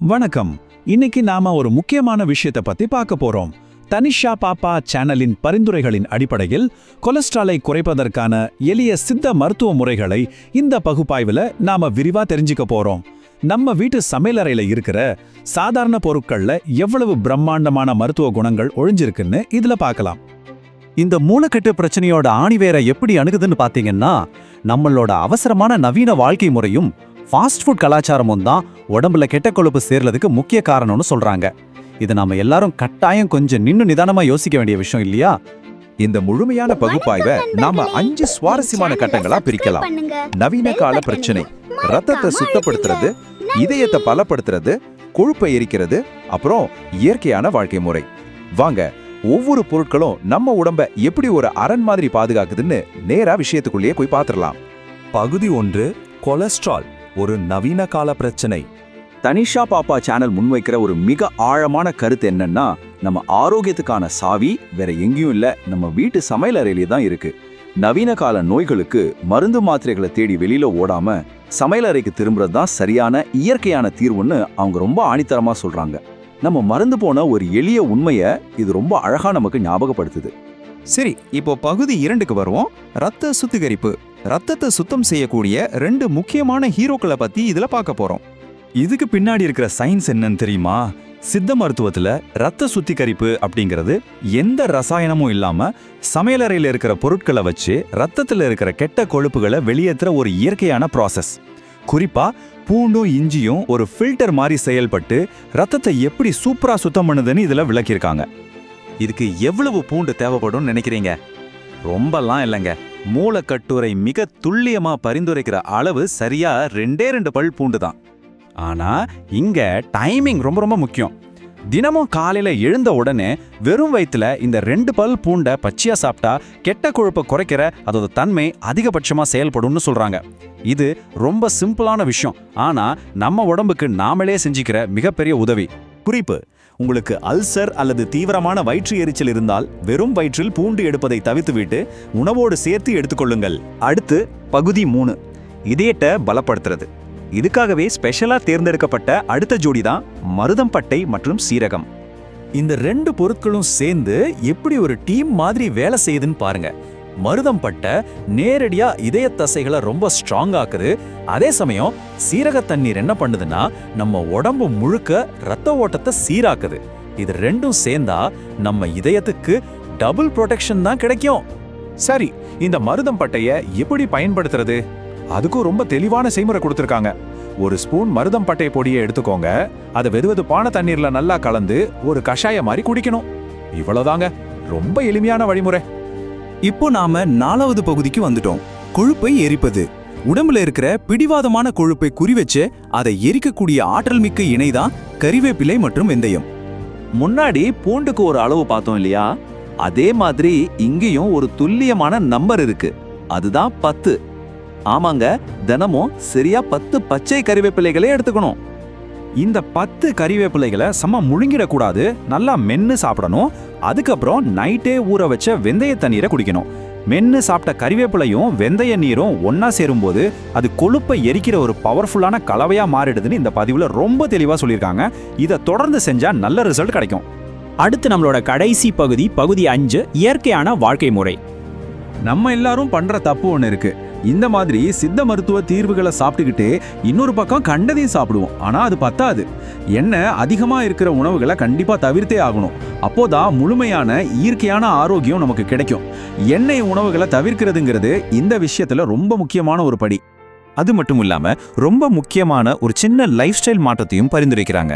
வணக்கம். இன்னைக்கு நாம ஒரு முக்கியமான விஷயத்தை பத்தி பார்க்க போறோம். தனிஷா பாப்பா சேனலின் பரிந்துரைகளின் அடிப்படையில் கொலஸ்ட்ராலை குறைப்பதற்கான எளிய சித்த மருத்துவ முறைகளை இந்த பகுப்பாய்வுல நாம விரிவா தெரிஞ்சுக்க போறோம். நம்ம வீட்டு சமையலறையில இருக்கிற சாதாரண பொருட்கள்ல எவ்வளவு பிரம்மாண்டமான மருத்துவ குணங்கள் ஒழிஞ்சிருக்குன்னு இதுல பார்க்கலாம். இந்த மூலக்கட்டு பிரச்சனையோட ஆணிவேர எப்படி அணுகுதுன்னு பாத்தீங்கன்னா, நம்மளோட அவசரமான நவீன வாழ்க்கை முறையும் ஃபாஸ்ட் ஃபுட் கலாச்சாரமும் தான் உடம்புல கெட்ட கொழுப்பு சேர்றதுக்கு முக்கிய காரணம்னு சொல்றாங்க. இது நாம எல்லாரும் கட்டாயம் கொஞ்சம் நிதானமா யோசிக்க வேண்டிய விஷயம் இல்லையா? இந்த முழுமையான பகுப்பாய்வை நாம 5 சுவாரஸ்யமான கட்டங்களா பிரிக்கலாம். நவீன கால பிரச்சனை, ரத்தத்தை சுத்தப்படுத்துறது, இதயத்தை பலப்படுத்துறது, கொழுப்பை எரிக்கிறது, அப்புறம் இயற்கையான வாழ்க்கை முறை. வாங்க, ஒவ்வொரு பொருட்களும் நம்ம உடம்ப எப்படி ஒரு அரண் மாதிரி பாதுகாக்குதுன்னு நேரா விஷயத்துக்குள்ளேயே போய் பார்த்துடலாம். பகுதி 1, கொலஸ்ட்ரால் ஒரு நவீன கால பிரச்சனை. தனிஷா பாப்பா சேனல் முன்வைக்கிற ஒரு மிக ஆழமான கருத்து என்னன்னா, நம்ம ஆரோக்கியத்துக்கான சாவி வேற எங்கேயும் இல்ல, நம்ம வீட்டு சமையலறையிலே தான் இருக்கு. நவீன கால நோய்களுக்கு மருந்து மாத்திரைகளை தேடி வெளியில ஓடாம சமையலறைக்கு திரும்புறது தான் சரியான இயற்கையான தீர்வுன்னு அவங்க ரொம்ப ஆணித்தரமா சொல்றாங்க. நம்ம மறந்து போன ஒரு எளிய உண்மையை இது ரொம்ப அழகா நமக்கு ஞாபகப்படுத்துது. சரி, இப்போ பகுதி 2க்கு வருவோம். ரத்த சுத்திகரிப்பு. ரத்தத்தை சுத்தம் செய்யக்கூடிய 2 முக்கியமான ஹீரோக்களை பத்தி இதுல பார்க்க போறோம். இதுக்கு பின்னாடி இருக்கிற சயின்ஸ் என்னன்னு தெரியுமா? சித்த மருத்துவத்துல ரத்த சுத்திகரிப்பு அப்படிங்கிறது எந்த ரசாயனமும் இல்லாம சமையலறையில இருக்கிற பொருட்களை வச்சு ரத்தத்துல இருக்கிற கெட்ட கொழுப்புகளை வெளியேற்றுற ஒரு இயற்கையான ப்ராசஸ். குறிப்பா பூண்டும் இஞ்சியும் ஒரு ஃபில்டர் மாதிரி செயல்பட்டு ரத்தத்தை எப்படி சூப்பரா சுத்தம் பண்ணுதுன்னு இதுல விளக்கியிருக்காங்க. இதுக்கு எவ்வளவு பூண்டு தேவைப்படும் நினைக்கிறீங்க? ரொம்பலாம் இல்லைங்க. மூலக்கட்டுரை மிக துல்லியமா பரிந்துரைக்கிற அளவு சரியா 2 பல் பூண்டு தான். ஆனா இங்க டைமிங் ரொம்ப முக்கியம். தினமும் காலையில எழுந்த உடனே வெறும் வயிற்றுல இந்த 2 பல் பூண்டை பச்சையா சாப்பிட்டா கெட்ட கொழுப்பை குறைக்கிற அதோட தன்மை அதிகபட்சமா செயல்படும்னு சொல்றாங்க. இது ரொம்ப சிம்பிளான விஷயம், ஆனா நம்ம உடம்புக்கு நாமளே செஞ்சுக்கிற மிகப்பெரிய உதவி. குறிப்பு: உங்களுக்கு அல்சர் அல்லது தீவிரமான வயிற்று எரிச்சல் இருந்தால் வெறும் வயிற்றில் பூண்டு எடுப்பதை தவிர்த்துவிட்டு உணவோடு சேர்த்து எடுத்துக்கொள்ளுங்கள். அடுத்து பகுதி 3, இதயத்தை பலப்படுத்துறது. இதுக்காகவே ஸ்பெஷலா தேர்ந்தெடுக்கப்பட்ட அடுத்த ஜோடி தான் மருதம்பட்டை மற்றும் சீரகம். இந்த 2 பொருட்களும் சேர்ந்து எப்படி ஒரு டீம் மாதிரி வேலை செய்யுதுன்னு பாருங்க. மருதம்பட்டை நேரடியா இதய தசைகளை ரொம்ப ஸ்ட்ராங் ஆக்குது. அதே சமயம் சீரக தண்ணீர் என்ன பண்ணுதுன்னா நம்ம உடம்பு முழுக்க ரத்த ஓட்டத்தை சீராக்குது. இது 2ம் சேர்ந்தா நம்ம இதயத்துக்கு டபுள் ப்ரொடெக்ஷன் தான் கிடைக்கும். சரி, இந்த மருதம்பட்டைய எப்படி பயன்படுத்துறது? அதுக்கும் ரொம்ப தெளிவான செய்முறை கொடுத்திருக்காங்க. ஒரு ஸ்பூன் மருதம்பட்டை பொடியை எடுத்துக்கோங்க. அதை வெதுவெதுப்பான தண்ணீர்ல நல்லா கலந்து ஒரு கஷாய மாதிரி குடிக்கணும். இவ்வளவுதாங்க, ரொம்ப எளிமையான வழிமுறை. இப்போ நாம 4வது பகுதிக்கு வந்துட்டோம். கொழுப்பை எரிப்பது. உடம்புல இருக்கிற பிடிவாதமான கொழுப்பை குறிவச்சு அதை எரிக்கக்கூடிய ஆற்றல் மிக்க இணைதான் கறிவேப்பிலை மற்றும் வெந்தயம். முன்னாடி பூண்டுக்கு ஒரு அளவு பார்த்தோம் இல்லையா? அதே மாதிரி இங்கேயும் ஒரு துல்லியமான நம்பர் இருக்கு. அதுதான் 10. ஆமாங்க, தினமும் சரியா 10 பச்சை கறிவேப்பிலைகளே எடுத்துக்கணும். இந்த 10 கறிவேப்பிலைகளை முழுங்கிடக்கூடாது, நல்லா மென்னு சாப்பிடணும். அதுக்கப்புறம் நைட்டே ஊற வச்ச வெந்தய தண்ணீரை குடிக்கணும். மென்னு சாப்பிட்ட கறிவேப்பிலையும் வெந்தய நீரும் ஒன்னா சேரும்போது அது கொழுப்பை எரிக்கிற ஒரு பவர்ஃபுல்லான கலவையா மாறிடுதுன்னு இந்த பதிவுல ரொம்ப தெளிவா சொல்லியிருக்காங்க. இதை தொடர்ந்து செஞ்சா நல்ல ரிசல்ட் கிடைக்கும். அடுத்து நம்மளோட கடைசி பகுதி 5, இயற்கையான வாழ்க்கை முறை. நம்ம எல்லாரும் பண்ற தப்பு ஒன்று இருக்கு. இந்த மாதிரி சித்த மருத்துவ தீர்வுகளை சாப்பிட்டுக்கிட்டு இன்னொரு பக்கம் கண்டதையும் சாப்பிடுவோம். ஆனா அது பத்தாது. எண்ணெய் அதிகமா இருக்கிற உணவுகளை கண்டிப்பா தவிர்த்தே ஆகணும். அப்போதான் முழுமையான இயற்கையான ஆரோக்கியம் நமக்கு கிடைக்கும். எண்ணெய் உணவுகளை தவிர்க்கிறதுங்கிறது இந்த விஷயத்துல ரொம்ப முக்கியமான ஒரு படி. அது மட்டும் இல்லாம ரொம்ப முக்கியமான ஒரு சின்ன லைஃப் ஸ்டைல் மாற்றத்தையும் பரிந்துரைக்கிறாங்க.